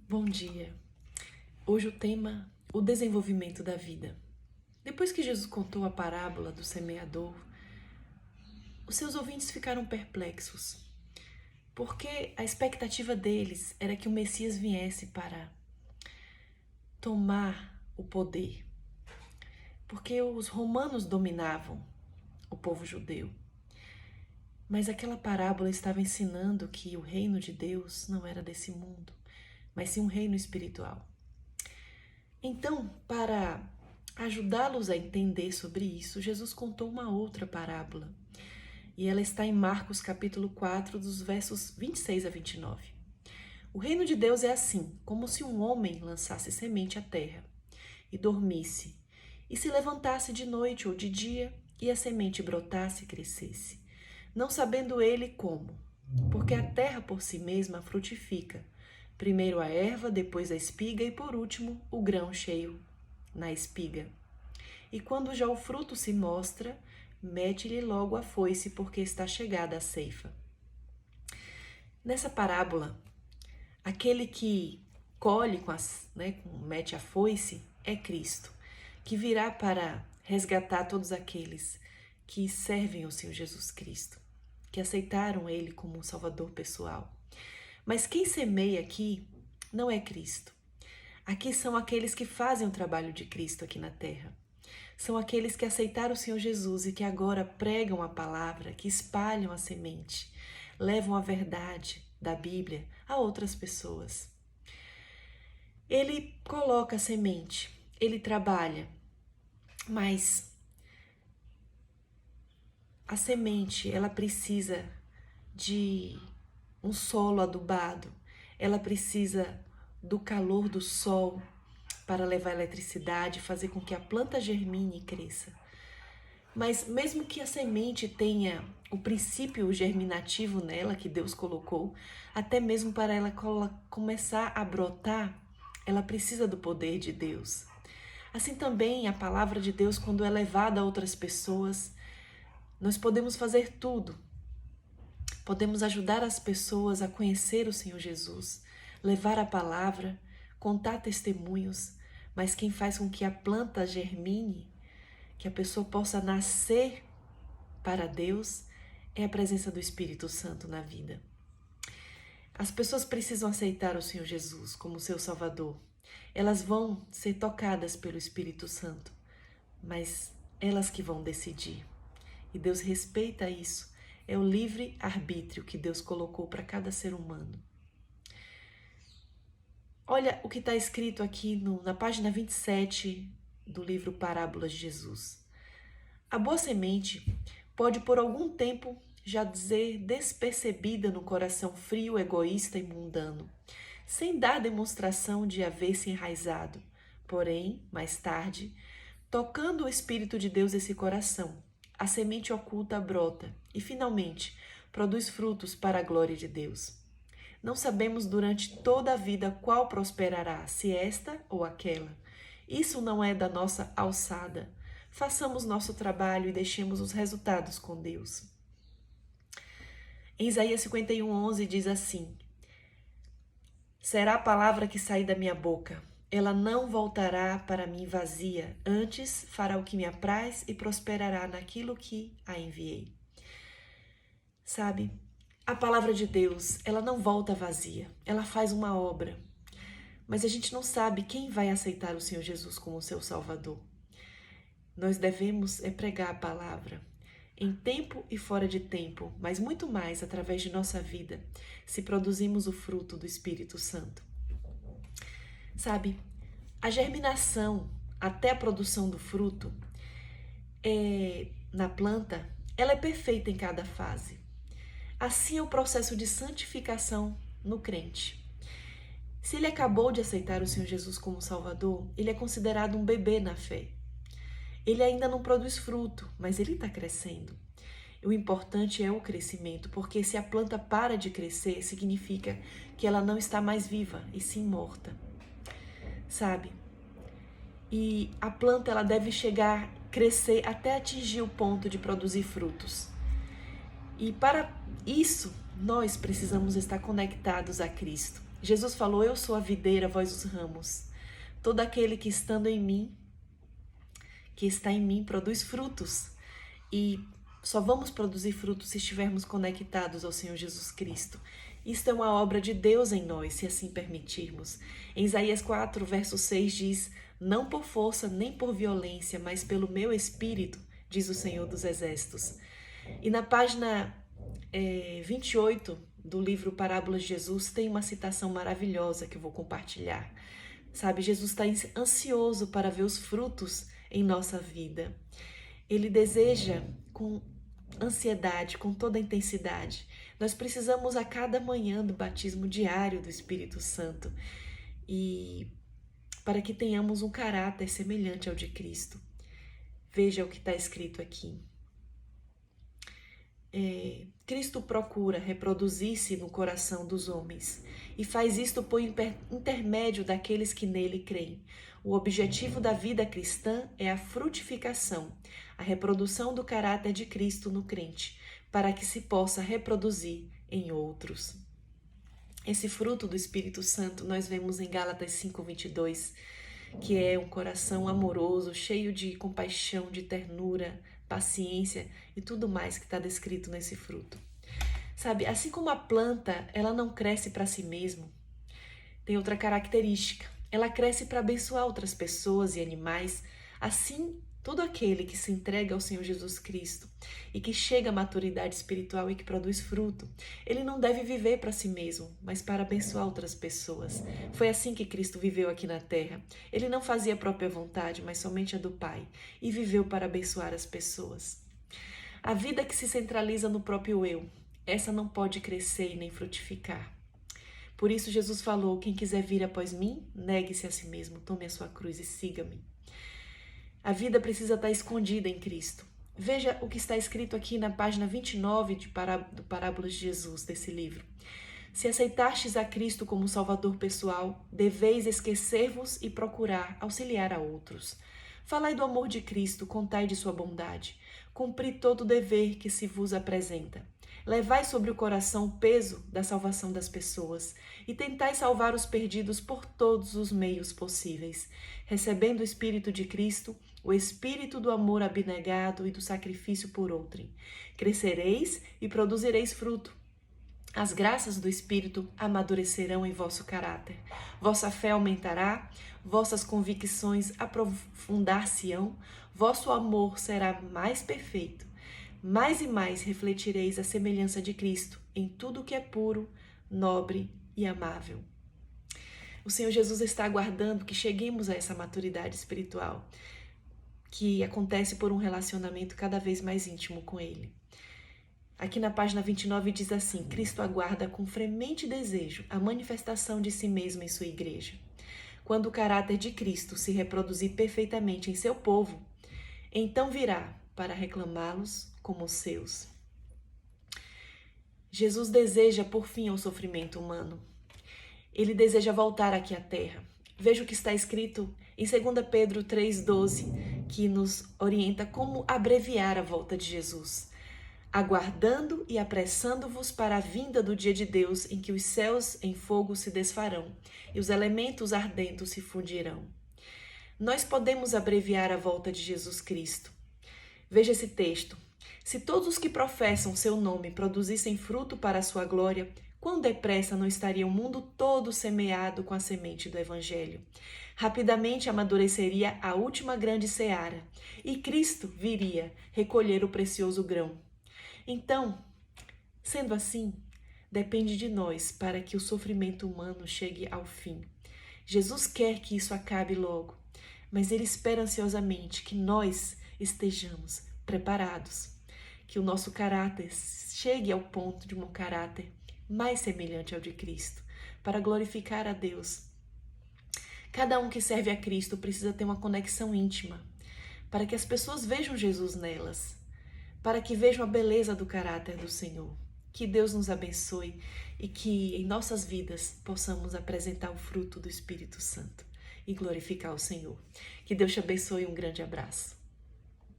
Bom dia. Hoje o tema, o desenvolvimento da vida. Depois que Jesus contou a parábola do semeador, os seus ouvintes ficaram perplexos, porque a expectativa deles era que o Messias viesse para tomar o poder, porque os romanos dominavam o povo judeu. Mas aquela parábola estava ensinando que o reino de Deus não era desse mundo, mas sim um reino espiritual. Então, para ajudá-los a entender sobre isso, Jesus contou uma outra parábola. E ela está em Marcos capítulo 4, dos versos 26 a 29. O reino de Deus é assim, como se um homem lançasse semente à terra e dormisse, e se levantasse de noite ou de dia, e a semente brotasse e crescesse, não sabendo ele como, porque a terra por si mesma frutifica, primeiro a erva, depois a espiga e por último o grão cheio na espiga. E quando já o fruto se mostra, mete-lhe logo a foice, porque está chegada a ceifa. Nessa parábola, aquele que colhe mete a foice é Cristo, que virá para resgatar todos aqueles que servem o Senhor Jesus Cristo, que aceitaram Ele como um Salvador pessoal. Mas quem semeia aqui não é Cristo. Aqui são aqueles que fazem o trabalho de Cristo aqui na terra. São aqueles que aceitaram o Senhor Jesus e que agora pregam a palavra, que espalham a semente, levam a verdade da Bíblia a outras pessoas. Ele coloca a semente, ele trabalha, mas a semente, ela precisa de um solo adubado, ela precisa do calor do sol para levar eletricidade, fazer com que a planta germine e cresça. Mas mesmo que a semente tenha o princípio germinativo nela que Deus colocou, até mesmo para ela começar a brotar, ela precisa do poder de Deus. Assim também a palavra de Deus, quando é levada a outras pessoas, nós podemos fazer tudo. Podemos ajudar as pessoas a conhecer o Senhor Jesus, levar a palavra, contar testemunhos, mas quem faz com que a planta germine, que a pessoa possa nascer para Deus, é a presença do Espírito Santo na vida. As pessoas precisam aceitar o Senhor Jesus como seu Salvador. Elas vão ser tocadas pelo Espírito Santo, mas elas que vão decidir. E Deus respeita isso. É o livre arbítrio que Deus colocou para cada ser humano. Olha o que está escrito aqui na página 27 do livro Parábolas de Jesus. A boa semente pode por algum tempo já dizer despercebida no coração frio, egoísta e mundano, sem dar demonstração de haver se enraizado. Porém, mais tarde, tocando o Espírito de Deus esse coração, a semente oculta brota e, finalmente, produz frutos para a glória de Deus. Não sabemos durante toda a vida qual prosperará, se esta ou aquela. Isso não é da nossa alçada. Façamos nosso trabalho e deixemos os resultados com Deus. Em Isaías 51:11 diz assim: será a palavra que sair da minha boca. Ela não voltará para mim vazia, antes fará o que me apraz e prosperará naquilo que a enviei. Sabe, a palavra de Deus, ela não volta vazia, ela faz uma obra. Mas a gente não sabe quem vai aceitar o Senhor Jesus como seu Salvador. Nós devemos pregar a palavra em tempo e fora de tempo, mas muito mais através de nossa vida, se produzimos o fruto do Espírito Santo. Sabe, a germinação até a produção do fruto na planta, ela é perfeita em cada fase. Assim é o processo de santificação no crente. Se ele acabou de aceitar o Senhor Jesus como Salvador, ele é considerado um bebê na fé. Ele ainda não produz fruto, mas ele está crescendo. O importante é o crescimento, porque se a planta para de crescer, significa que ela não está mais viva, e sim morta. Sabe? E a planta ela deve crescer até atingir o ponto de produzir frutos. E para isso, nós precisamos estar conectados a Cristo. Jesus falou: eu sou a videira, vós os ramos. Todo aquele que estando em mim, que está em mim, produz frutos. E só vamos produzir frutos se estivermos conectados ao Senhor Jesus Cristo. Isto é uma obra de Deus em nós, se assim permitirmos. Em Isaías 4, verso 6 diz: não por força nem por violência, mas pelo meu espírito, diz o Senhor dos Exércitos. E na página 28 do livro Parábolas de Jesus tem uma citação maravilhosa que eu vou compartilhar. Sabe, Jesus está ansioso para ver os frutos em nossa vida. Ele deseja com ansiedade, com toda a intensidade. Nós precisamos a cada manhã do batismo diário do Espírito Santo e para que tenhamos um caráter semelhante ao de Cristo. Veja o que está escrito aqui. Cristo procura reproduzir-se no coração dos homens e faz isto por intermédio daqueles que nele creem. O objetivo da vida cristã é a frutificação, a reprodução do caráter de Cristo no crente, para que se possa reproduzir em outros. Esse fruto do Espírito Santo nós vemos em Gálatas 5:22, que é um coração amoroso, cheio de compaixão, de ternura, paciência e tudo mais que está descrito nesse fruto. Sabe, assim como a planta, ela não cresce para si mesma, tem outra característica. Ela cresce para abençoar outras pessoas e animais. Assim, todo aquele que se entrega ao Senhor Jesus Cristo e que chega à maturidade espiritual e que produz fruto, ele não deve viver para si mesmo, mas para abençoar outras pessoas. Foi assim que Cristo viveu aqui na terra. Ele não fazia a própria vontade, mas somente a do Pai, e viveu para abençoar as pessoas. A vida que se centraliza no próprio eu, essa não pode crescer e nem frutificar. Por isso Jesus falou: quem quiser vir após mim, negue-se a si mesmo, tome a sua cruz e siga-me. A vida precisa estar escondida em Cristo. Veja o que está escrito aqui na página 29 do Parábolas de Jesus, desse livro. Se aceitastes a Cristo como Salvador pessoal, deveis esquecer-vos e procurar auxiliar a outros. Falai do amor de Cristo, contai de sua bondade. Cumpri todo o dever que se vos apresenta. Levai sobre o coração o peso da salvação das pessoas e tentai salvar os perdidos por todos os meios possíveis, recebendo o Espírito de Cristo, o Espírito do amor abnegado e do sacrifício por outrem. Crescereis e produzireis fruto. As graças do Espírito amadurecerão em vosso caráter. Vossa fé aumentará, vossas convicções aprofundar-se-ão, vosso amor será mais perfeito. Mais e mais refletireis a semelhança de Cristo em tudo que é puro, nobre e amável. O Senhor Jesus está aguardando que cheguemos a essa maturidade espiritual, que acontece por um relacionamento cada vez mais íntimo com Ele. Aqui na página 29 diz assim: Cristo aguarda com fremente desejo a manifestação de si mesmo em sua igreja. Quando o caráter de Cristo se reproduzir perfeitamente em seu povo, então virá para reclamá-los como seus. Jesus deseja por fim ao sofrimento humano. Ele deseja voltar aqui à terra. Veja o que está escrito em 2 Pedro 3,12, que nos orienta como abreviar a volta de Jesus. Aguardando e apressando-vos para a vinda do dia de Deus, em que os céus em fogo se desfarão e os elementos ardentos se fundirão. Nós podemos abreviar a volta de Jesus Cristo. Veja esse texto. Se todos os que professam seu nome produzissem fruto para a sua glória, quão depressa não estaria o mundo todo semeado com a semente do Evangelho? Rapidamente amadureceria a última grande seara, e Cristo viria recolher o precioso grão. Então, sendo assim, depende de nós para que o sofrimento humano chegue ao fim. Jesus quer que isso acabe logo, mas Ele espera ansiosamente que nós estejamos preparados, que o nosso caráter chegue ao ponto de um caráter mais semelhante ao de Cristo, para glorificar a Deus. Cada um que serve a Cristo precisa ter uma conexão íntima, para que as pessoas vejam Jesus nelas, para que vejam a beleza do caráter do Senhor. Que Deus nos abençoe e que em nossas vidas possamos apresentar o fruto do Espírito Santo e glorificar o Senhor. Que Deus te abençoe e um grande abraço.